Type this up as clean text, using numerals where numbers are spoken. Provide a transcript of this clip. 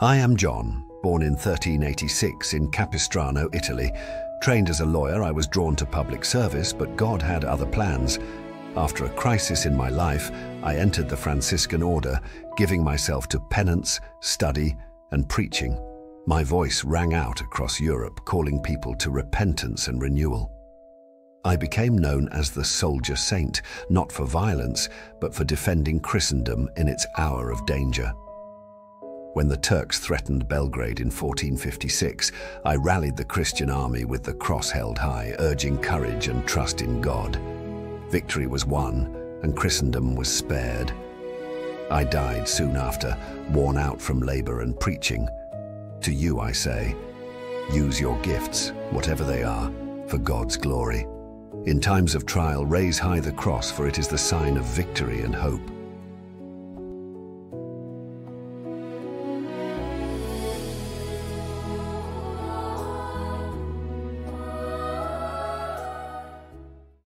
I am John, born in 1386 in Capistrano, Italy. Trained as a lawyer, I was drawn to public service, but God had other plans. After a crisis in my life, I entered the Franciscan order, giving myself to penance, study, and preaching. My voice rang out across Europe, calling people to repentance and renewal. I became known as the soldier saint, not for violence, but for defending Christendom in its hour of danger. When the Turks threatened Belgrade in 1456, I rallied the Christian army with the cross held high, urging courage and trust in God. Victory was won, and Christendom was spared. I died soon after, worn out from labor and preaching. To you I say, use your gifts, whatever they are, for God's glory. In times of trial, raise high the cross, for it is the sign of victory and hope.